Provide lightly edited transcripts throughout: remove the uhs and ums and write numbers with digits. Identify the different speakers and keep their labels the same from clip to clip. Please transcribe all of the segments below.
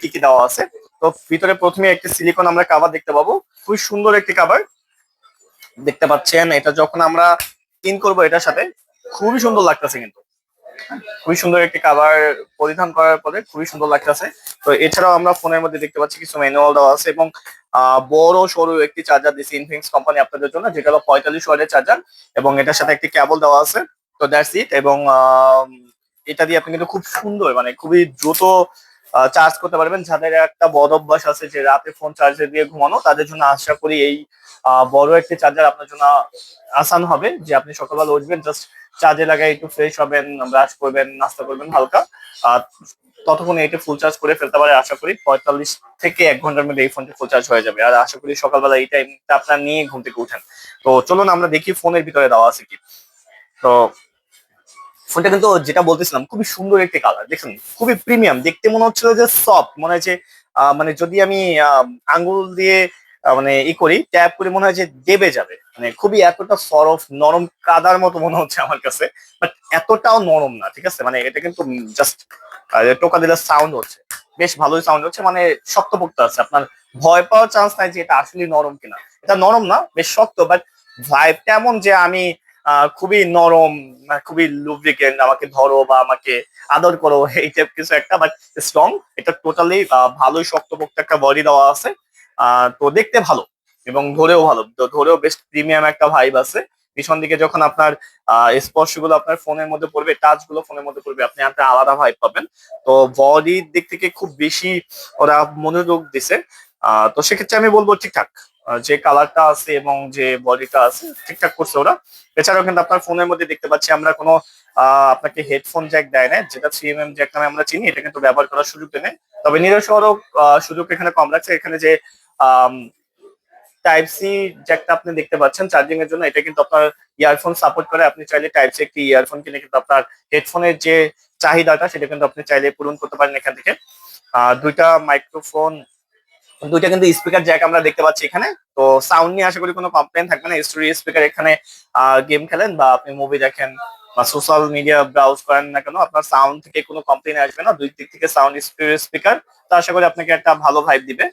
Speaker 1: কি কি দেওয়া আছে। তো ভিতরে প্রথমে একটি সিলিকন আমরা কাভার দেখতে পাবো, খুবই সুন্দর একটি কাভার দেখতে পাচ্ছেন। এটা যখন আমরা ইন করবো এটার সাথে খুবই সুন্দর লাগতেছে, কিন্তু খুবই সুন্দর একটি কাভার পরিধান করার পরে খুবই সুন্দর লাগতেছে। তো এছাড়াও আমরা ফোনের মধ্যে দেখতে পাচ্ছি কিছু ম্যানুয়াল দেওয়া আছে এবং বড় সরু একটি চার্জার দিচ্ছে ইনফিনিক্স কোম্পানি আপনাদের জন্য, যেটা হলো 45 ওয়াটের চার্জার এবং এটার সাথে একটি কেবল দেওয়া আছে। তো দ্যাটস ইট। এবং এটা দিয়ে আপনি কিন্তু খুব সুন্দর মানে খুবই দ্রুত চার্জ করতে পারবেন। যাদের একটা বদ অভ্যাস আছে যে রাতে ফোন চার্জে দিয়ে ঘুমানো, তাদের জন্য আশা করি এই বড় একটি চার্জার আপনার জন্য আসান হবে। যে আপনি সকালবেলা উঠবেন, জাস্ট চার্জে লাগাই একটু ফ্রেশ হবেন, ব্রাশ করবেন, নাস্তা করবেন হালকা, আর ততক্ষণে এটা ফুল চার্জ করে ফেলতে পারে। আশা করি 45 থেকে 1 ঘন্টার মধ্যে এই ফোনটি ফুল চার্জ হয়ে যাবে। আর আশা করি সকালবেলা এই টাইমটা আপনার নিয়ে ঘুম থেকে উঠেন। তো চলুন আমরা দেখি ফোনের ভিতরে দেওয়া আছে কি। তো ফোনটা কিন্তু যেটা বলতেছিলাম খুবই সুন্দর একটি কালার, দেখুন খুবই প্রিমিয়াম দেখতে, মনে হচ্ছিল যে সফট, মনে হচ্ছে মানে যদি আমি আঙ্গুল দিয়ে মানে করি ট্যাপ করে মনে হয় যে দেবে যাবে, মানে খুবই এতটা সফট নরম কাদার মতো মনে হচ্ছে আমার কাছে। বাট এতটাও নরম না, ঠিক আছে, মানে এটা কিন্তু জাস্ট টোকা দিলে সাউন্ড হচ্ছে, বেশ ভালোই সাউন্ড হচ্ছে, মানে শক্তপোক্ত আছে। আপনার ভয় পাওয়ার চান্স নাই যে এটা আসলে নরম কিনা। এটা নরম না, বেশ শক্ত, বাট ভাইবটা এমন যে আমি খুবই নরম, খুবই লুব্রিকেন্ট, আমাকে ধরো বা আমাকে আদর করো এই টাইপ কিছু একটা, বাট স্ট্রং। এটা টোটালি ভালোই শক্তপোক্ত একটা বডি দেওয়া আছে। তো দেখতে ভালো এবং ধরেও ভালো, তো ধরেও বেশ প্রিমিয়াম একটা ভাইব আছে। পিছন দিকে যখন আপনার স্পর্শ গুলো আপনার ফোনের মধ্যে পড়বে, টাচ গুলো ফোনের মধ্যে পড়বে, আপনি একটা আলাদা ভাইব পাবেন। তো বডির দিক থেকে খুব বেশি ওরা মনোযোগ দিছে। তো সেক্ষেত্রে আমি বলবো ঠিকঠাক, যে কালারটা আছে এবং যে বডিটা আছে ঠিকঠাক করছে ওরা। এছাড়াও কিন্তু আপনার ফোনের মধ্যে দেখতে পাচ্ছি আমরা কোনো আপনাকে হেডফোন জ্যাক দেয় না, যেটা 3mm জ্যাক নামে আমরা চিনি, এটা কিন্তু ব্যবহার করার সুযোগ নেই। তবে নিরসরক সুযোগ এখানে কম রাখছে। এখানে যে টাইপ সি জ্যাকটা আপনি দেখতে পাচ্ছেন চার্জিং এর জন্য, এটা কিন্তু আপনার ইয়ারফোন সাপোর্ট করে। আপনি চাইলে টাইপ সি একটি ইয়ারফোন কিনে কিন্তু আপনার হেডফোনের যে চাহিদাটা সেটা কিন্তু আপনি চাইলে পূরণ করতে পারেন এখান থেকে। দুইটা মাইক্রোফোন, দুইটা কিন্তু স্পিকার জ্যাক আমরা দেখতে পাচ্ছি এখানে। তো সাউন্ড নিয়ে আশা করি কোনো কমপ্লেন থাকবে না। স্টোরি স্পিকার, এখানে গেম খেলেন বা আপনি মুভি দেখেন বা সোশ্যাল মিডিয়া ব্রাউজ করেন না কেন, আপনার সাউন্ড থেকে কোনো কমপ্লেন আসবে না। দুই দিক থেকে সাউন্ড স্পিকার, তো আশা করি আপনাকে একটা ভালো ভাইব দিবে।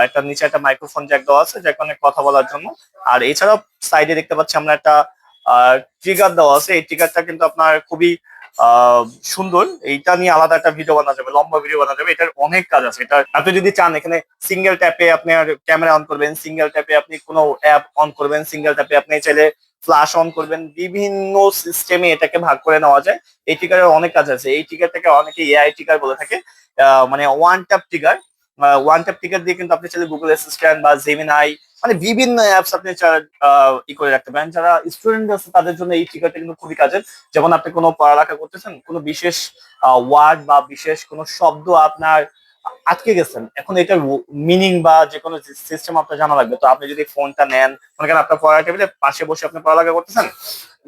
Speaker 1: একটা নিচে একটা মাইক্রোফোন জ্যাক দেওয়া আছে যেখানে কথা বলার জন্য। আর এছাড়াও সাইডে দেখতে পাচ্ছি আমরা একটা ট্রিগার দেওয়া আছে। এই ট্রিগারটা কিন্তু আপনার খুবই আহ সুন্দর। এইটা নিয়ে আলাদা একটা ভিডিও বানানো যাবে, লম্বা ভিডিও বানানো যাবে। এটার অনেক কাজ আছে। এটা আপনি যদি চান, এখানে সিঙ্গেল ট্যাপে আপনি ক্যামেরা অন করবেন, সিঙ্গেল ট্যাপে আপনি কোনো অ্যাপ অন করবেন, সিঙ্গেল ট্যাপে আপনি চাইলে ফ্ল্যাশ অন করবেন, বিভিন্ন সিস্টেমে এটাকে ভাগ করে নেওয়া যায়। এই ট্রিগারের অনেক কাজ আছে। এই ট্রিগারটাকে অনেকে এআই ট্রিগার বলে থাকে, মানে one tap trigger. One tap trigger দিয়ে কিন্তু আপনি চাইলে গুগল অ্যাসিস্ট্যান্ট বা জেমিনাই, মানে বিভিন্ন অ্যাপস আপনি করে রাখতে পারেন। যারা স্টুডেন্ট আছে তাদের জন্য এই ট্রিগারটা কিন্তু খুবই কাজের। যেমন আপনি কোনো পড়ালেখা করতেছেন, কোনো বিশেষ ওয়ার্ড বা বিশেষ কোনো শব্দ আপনার আটকে গেছেন, এখন এটার মিনিং বা যে কোনো সিস্টেম আপনার জানা লাগবে। তো আপনি যদি ফোনটা নেন, মনে করেন আপনার পড়ার টেবিলে পাশে বসে আপনি পড়ালেখা করতেছেন,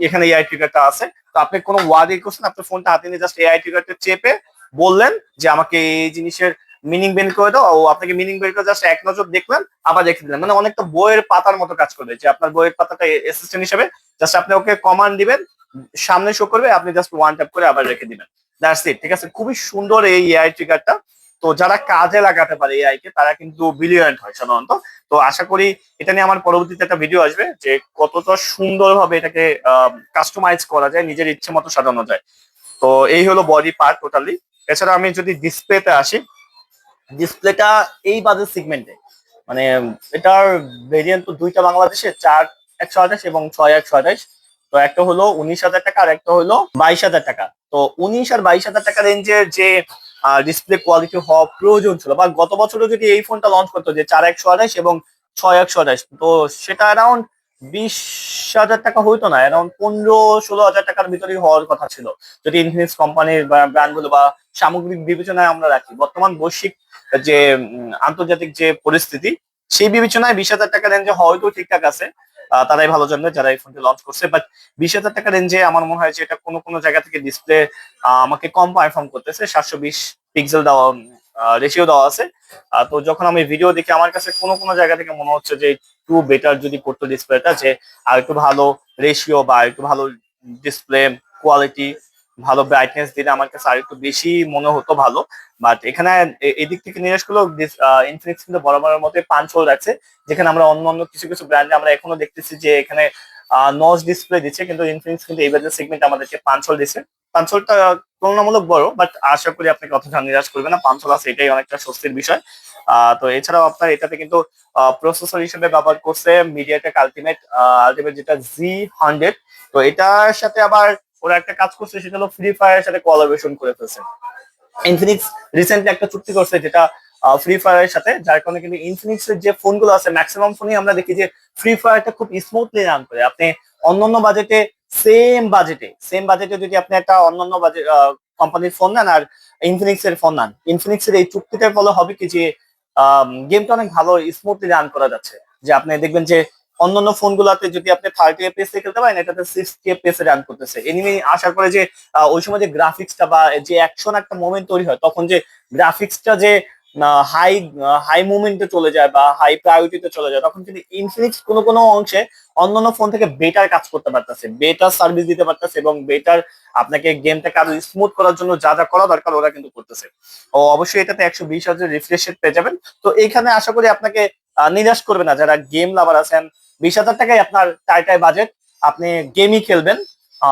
Speaker 1: এখানে এআই ট্রিগারটা আছে। তো আপনি কোনো ওয়ার্ড করছেন, আপনার ফোনটা হাতে নিয়ে জাস্ট এআই ট্রিগারটা চেপে বললেন যে আমাকে এই জিনিসের মিনিং বের করে দাও, ও আপনাকে মিনিং বের করে জাস্ট এক নজর দেখলেন, আবার রেখে দিলেন। মানে অনেকটা বইয়ের পাতার মতো কাজ করবে, যে আপনার বইয়ের পাতাটা অ্যাসিস্ট্যান্ট হিসেবে জাস্ট আপনি ওকে কমান্ড দিবেন, সামনে শো করবে, আপনি জাস্ট ওয়ান ট্যাপ করে আবার রেখে দিবেন। দ্যাটস ইট, ঠিক আছে। খুবই সুন্দর এই এআই ট্রিগারটা। তো যারা কাজে লাগাতে পারে এআই কে, তারা কিন্তু ব্রিলিয়ান্ট হয় সাধারণত। তো আশা করি এটা নিয়ে আমার পরবর্তীতে একটা ভিডিও আসবে, যে কতটা সুন্দরভাবে এটাকে কাস্টমাইজ করা যায়, নিজের ইচ্ছে মতো সাজানো যায়। তো এই হলো বডি পার্ট টোটালি। এছাড়া আমি যদি ডিসপ্লেতে আসি, ডিসপ্লেটা এই বাজেট সেগমেন্টে, মানে এটার ভেরিয়েন্ট তো দুইটা বাংলাদেশে, 4128 এবং 6128। তো একটা হলো 19,000 টাকা আর একটা হলো 22,000 টাকা। তো 19 আর 22,000 টাকা রেঞ্জের যে ডিসপ্লে কোয়ালিটি হওয়া প্রয়োজন ছিল, বা গত বছরও যদি এই ফোনটা লঞ্চ করতো যে 4128 এবং 6128, তো সেটা অ্যারাউন্ড 20,000 টাকা হইতো না, অ্যারাউন্ড 15-16 হাজার টাকার ভিতরেই হওয়ার কথা ছিল, যদি ইনফিনিক্স কোম্পানির ব্র্যান্ড গুলো বা সামগ্রিক বিবেচনায় আমরা রাখি। বর্তমান বৈশ্বিক যে আন্তর্জাতিক যে পরিস্থিতি, সেই বিবেচনায় 20,000 টাকা রেঞ্জে হয়তো ঠিকঠাক আছে। তারাই ভালো জানবে যারা এই ফোনটি লঞ্চ করছে। বাট 20,000 টাকা রেঞ্জে আমার মনে হয় যে এটা কোনো কোনো জায়গা থেকে ডিসপ্লে আমাকে কম পারফর্ম করতেছে। 720 পিক্সেল দেওয়া রেশিও দেওয়া আছে। তো যখন আমি ভিডিও দেখি, আমার কাছে কোনো কোনো জায়গা থেকে মনে হচ্ছে যে একটু বেটার যদি করতো ডিসপ্লেটা, যে আর একটু ভালো রেশিও বা একটু ভালো ডিসপ্লে কোয়ালিটি ভালো ব্রাইটনেস দিলে আমার কাছে আর একটু বেশি মনে হতো ভালো। বাট এখানে এদিক থেকে নিরাশ করলেও ইনফিনিক্স কিন্তু বরাবরের মধ্যে পাঞ্চ হোল রাখছে, যেখানে আমরা অন্য অন্য কিছু কিছু ব্র্যান্ডে আমরা এখনো দেখতেছি যে এখানে নচ ডিসপ্লে দিচ্ছে, কিন্তু ইনফিনিক্স কিন্তু এই বাজার সেগমেন্ট আমাদেরকে পাঞ্চ হোল দিচ্ছে। পাঞ্চ হোলটা তুলনামূলক বড়, বাট আশা করি আপনাকে অতটা নিরাশ করবে না, পাঞ্চ হোল আছে এটাই অনেকটা স্বস্তির বিষয়। তো এছাড়াও আপনার এটাতে কিন্তু প্রসেসর হিসেবে ব্যবহার করছে মিডিয়াটেক আলটিমেট আলটিমেট যেটা Z100। তো এটার সাথে আবার ওরা একটা কাজ করছে, সেটা হলো ফ্রি ফায়ারের সাথে কোলাবোরেশন করে ফেলছে। ইনফিনিক্স রিসেন্টলি একটা চুক্তি করছে যেটা ফ্রি ফায়ারের সাথে, যার কারণে কিন্তু ইনফিনিক্স এর যে ফোনগুলো আছে ম্যাক্সিমাম ফোনই আমরা দেখি যে ফ্রি ফায়ারটা খুব স্মুথলি রান করে। আপনি অন্যান্য বাজেটে সেম বাজেটে যদি আপনি একটা অন্যান্য বাজেট কোম্পানির ফোন নেন আর ইনফিনিক্স এর ফোন নেন, ইনফিনিক্স এর এই চুক্তিটার ফলে হবে কি যে গেমটা অনেক ভালো স্মুথলি রান করা যাচ্ছে। যে আপনি দেখবেন যে অন্যান্য ফোনগুলোতে যদি আপনি 30 FPS এ খেলতে পারেন, এটাতে 60 FPS এ রান করতেছে। এনিমি আসার পরে যে ওই সময় যে গ্রাফিক্সটা বা যে অ্যাকশন একটা মোমেন্ট তৈরি হয়, তখন যে গ্রাফিক্সটা যে হাই হাই মুভমেন্টে চলে যায় বা হাই প্রায়োরিটিতে চলে যায়, তখন কিন্তু ইনফিনিক্স কোনো কোনো অংশে অন্যান্য ফোন থেকে বেটার কাজ করতে পারতেছে, বেটার সার্ভিস দিতে পারতেছে, এবং বেটার আপনাকে গেমটাকে আরো স্মুথ করার জন্য যা যা করা দরকার ওরা কিন্তু করতেছে। ও অবশ্যই এটাতে 120 হাজার রিফ্রেশ রেট পেয়ে যাবেন। তো এইখানে আশা করি আপনাকে নিরাশ করবে না। যারা গেম লাভার আছেন, 20 হাজার টাকায় আপনার টাইটাই বাজেট, আপনি গেমই খেলবেন,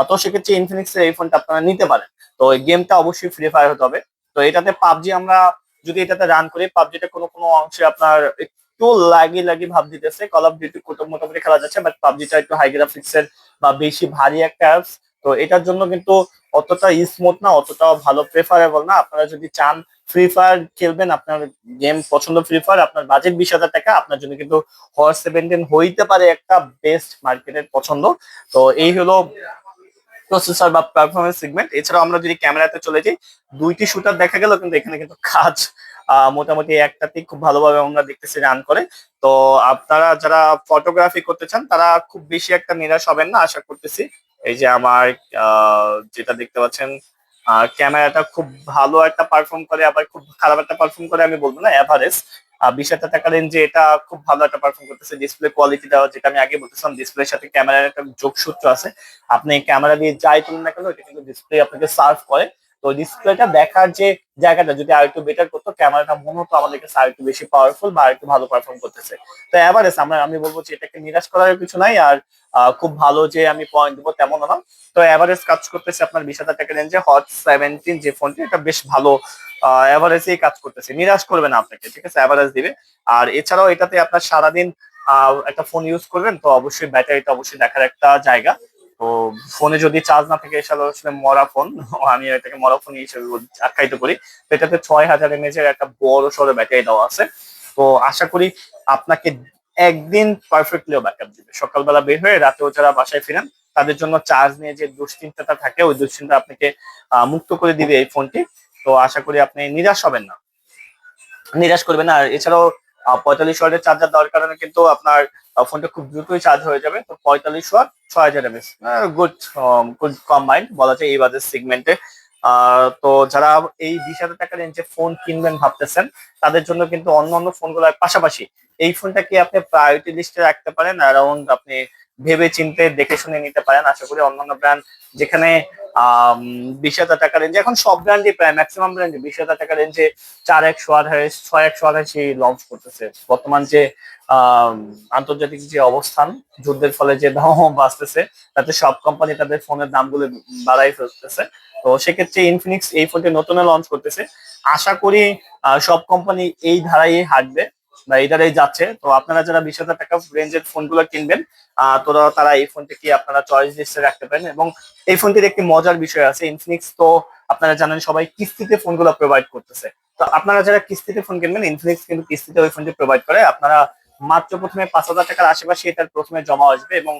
Speaker 1: তো সেক্ষেত্রে ইনফিনিক্স এর এই ফোনটা আপনারা নিতে পারেন। তো এই গেমটা অবশ্যই ফ্রি ফায়ার হতে হবে। তো এটাতে পাবজি আমরা যদি এটাতে রান করি, পাবজিটা কোনো কোনো অংশে আপনার একটু লাগি লাগি ভাব দিতেছে। কল অফ ডিউটি মোটামুটি খেলা যাচ্ছে, বাট পাবজিটা একটু হাই গ্রাফিক্স এর বা বেশি ভারী একটা অ্যাপস। তো এটার জন্য কিন্তু অতটা স্মুথ না, অতটা ভালো প্রেফারেবল না। আপনারা যদি চান ফ্রি ফায়ার খেলবেন, আপনার গেম পছন্দ ফ্রি ফায়ার, আপনার বাজেট 20 হাজার টাকা, আপনার জন্য কিন্তু হর 17 হইতে পারে একটা বেস্ট মার্কেটের পছন্দ। তো এই হলো প্রসেসর বা পারফরমেন্স সেগমেন্ট। এছাড়াও আমরা যদি ক্যামেরাতে চলে যাই, দুইটি শুটার দেখা গেল, কিন্তু এখানে কিন্তু কাজ মোটামুটি একটাতেই খুব ভালোভাবে আমরা দেখতেছি রান করে। তো আপনারা যারা ফটোগ্রাফি করতে চান তারা খুব বেশি একটা নিরাশ হবেন না আশা করতেছি। এই যে আমার যেটা দেখতে পাচ্ছেন, ক্যামেরাটা খুব ভালো একটা পারফর্ম করে, আবার খুব খারাপ একটা পারফর্ম করে আমি বলবো না, এভারেজ। 20 হাজার টাকা রেঞ্জে এটা খুব ভালো একটা পারফর্ম করতেছে। ডিসপ্লে কোয়ালিটিটা যেটা আমি আগে বলতেছিলাম, ডিসপ্লের সাথে ক্যামেরার একটা যোগসূত্র আছে। আপনি ক্যামেরা দিয়ে যাই তুলুন না কেন, এটা কিন্তু ডিসপ্লে আপনাকে সার্ভ করে। তো ডিসপ্লেটা দেখার যে জায়গাটা যদি আর একটু বেটার করতো, ক্যামেরাটা মনে হতো আমাদের কাছে আর একটু বেশি পাওয়ারফুল বা আর একটু ভালো পারফর্ম করতেছে। তো এভারেজ আমি বলবো যে এটাকে নিরাশ করার কিছু নাই। আর খুব ভালো যে আমি পয়েন্ট দেবো তেমনও না। তো এভারেজ কাজ করতেছে আপনার 20 হাজার টাকা রেঞ্জে হট 17 যে ফোনটি, এটা বেশ ভালো এভারেজেই কাজ করতেছে, নিরাশ করবে না আপনাকে, ঠিক আছে, এভারেজ দিবে। আর এছাড়াও এটাতে আপনার সারাদিন একটা ফোন ইউজ করবেন, তো অবশ্যই ব্যাটারিটা অবশ্যই দেখার একটা জায়গা। তো ফোনে যদি চার্জ না থাকে, এসব আসলে মরা ফোন, আমি এটাকে মরা ফোন হিসেবে আখ্যায়িত করি। তো এটাতে 6000 mAh এর একটা বড় সড়ো ব্যাটারি দেওয়া আছে। তো আশা করি আপনাকে একদিন পারফেক্টলিও ব্যাকআপ দিবে। সকালবেলা বের হয়ে রাতেও যারা বাসায় ফিরেন, তাদের জন্য চার্জ নিয়ে যে দুশ্চিন্তাটা থাকে, ওই দুশ্চিন্তা আপনাকে মুক্ত করে দিবে এই ফোনটি। তো আশা করি আপনি নিরাশ করবেন না। আর এছাড়াও 45 ওয়াটের চার্জার দেওয়ার কারণে কিন্তু আপনার ফোনটা খুব দ্রুতই চার্জ হয়ে যাবে। তো 45 watt, 6000 mAh, good good combined বলা যায় এই বাজেট সেগমেন্টে। তো যারা এই 20 হাজার টাকা রেঞ্জে ফোন কিনবেন ভাবতেছেন, তাদের জন্য কিন্তু অন্য অন্য ফোনগুলোর পাশাপাশি এই ফোনটাকে আপনি প্রায়োরিটি লিস্টে রাখতে পারেন। অ্যারাউন্ড আপনি ভেবে চিন্তে দেখে শুনে নিতে পারেন। আশা করি অন্যান্য ব্র্যান্ড যেখানে 20 হাজার টাকা রেঞ্জে, এখন সব ব্র্যান্ডই প্রায় ম্যাক্সিমাম ব্র্যান্ডে 20 হাজার টাকা রেঞ্জে 4 128 6 128 লঞ্চ করতেছে। বর্তমান যে আহ আন্তর্জাতিক যে অবস্থান, যুদ্ধের ফলে যে দাম বাড়তেছে, তাতে সব কোম্পানি তাদের ফোনের দামগুলো বাড়াই ফেলতেছে। তো সেক্ষেত্রে ইনফিনিক্স এই ফোনটি নতুন লঞ্চ করতেছে। আশা করি সব কোম্পানি এই ধারায় হাঁটবে বা এই ধারায় যাচ্ছে। তো আপনারা যারা 20 হাজার টাকা রেঞ্জের ফোনগুলো কিনবেন, তারা এই ফোনটি কি আপনারা চয়েস লিস্টে রাখতে পারেন। এবং এই ফোনটির একটি মজার বিষয় আছে, ইনফিনিক্স তো আপনারা জানেন সবাই কিস্তিতে ফোনগুলো প্রোভাইড করতেছে। তো আপনারা যারা কিস্তিতে ফোন কিনবেন, ইনফিনিক্স কিন্তু কিস্তিতে ওই ফোনটি প্রোভাইড করে। আপনারা মাত্র প্রথমে 5000 টাকার আশেপাশে এটার প্রথমে জমা আসবে, এবং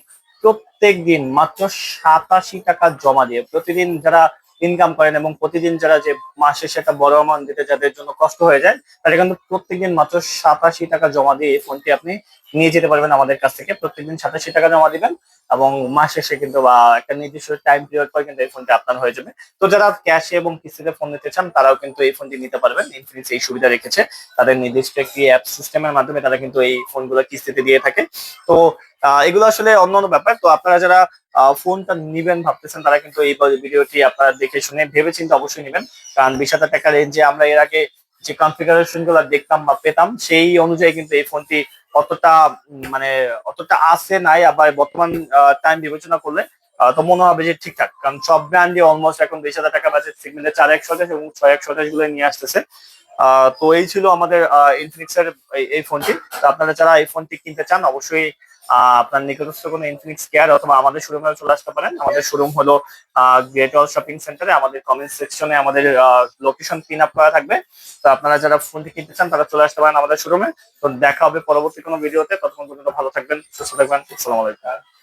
Speaker 1: প্রত্যেক দিন মাত্র 87 টাকা জমা দিয়ে প্রতিদিন যারা ইনকাম করেন, এবং প্রতিদিন যারা যে মাসে সেটা বড় অ্যামাউন্ট দিতে যাদের জন্য কষ্ট হয়ে যায়, তারা কিন্তু প্রত্যেকদিন মাত্র 87 টাকা জমা দিয়ে এই ফোনটি আপনি নিয়ে যেতে পারবেন আমাদের কাছ থেকে। প্রত্যেকদিন 87 টাকা জমা দিবেন, এবং মাস শেষে কিন্তু বা একটা নির্দিষ্ট টাইম পিরিয়ড পর কিন্তু এই ফোনটি আপনার হয়ে যাবে। তো যারা ক্যাশে এবং কিস্তিতে ফোন নিতে চান তারাও কিন্তু এই ফোনটি নিতে পারবেন। ইনফিনিক্স এই সুবিধা রেখেছে, তাদের নির্দিষ্ট একটি অ্যাপ সিস্টেমের মাধ্যমে তারা কিন্তু এই ফোনগুলো কিস্তিতে দিয়ে থাকে। তো এগুলো আসলে অন্যান্য ব্যাপার। তো আপনারা যারা ফোনটা নিবেন ভাবতেছেন তারা কিন্তু এই ভিডিওটি আপনারা দেখে শুনে ভেবে চিন্তে অবশ্যই নিবেন, কারণ 20,000 টাকার রেঞ্জে আমরা এর আগে যে কনফিগারেশন গুলো দেখতাম বা পেতাম সেই অনুযায়ী কিন্তু এই ফোনটি অতটা মানে অতটা আছে নাই, আবার বর্তমান টাইম বিবেচনা করলে তো মনে হবে যে ঠিকঠাক, কারণ সব ব্র্যান্ডই অলমোস্ট এখন 20,000 টাকা বাজেট সেগমেন্টে 4x27 এবং 6x27 গুলো নিয়ে আসতেছে। তো এই ছিল আমাদের ইনফিনিক্স এর এই ফোনটি। তো আপনারা যারা এই ফোনটি কিনতে চান অবশ্যই আপনার নিকটস্থ কোনো ইনফিনিক্স কেয়ার অথবা আমাদের শোরুমে চলে আসতে পারেন। আমাদের শোরুম হলো গ্রেট ওয়াল শপিং সেন্টারে। আমাদের কমেন্ট সেকশনে আমাদের লোকেশন পিন আপ করা থাকবে। তো আপনারা যারা ফোনটি কিনতে চান তারা চলে আসতে পারেন আমাদের শোরুমে। তো দেখা হবে পরবর্তী কোনো ভিডিওতে। ততক্ষণ পর্যন্ত ভালো থাকবেন, সুস্থ থাকবেন। আসসালামু আলাইকুম।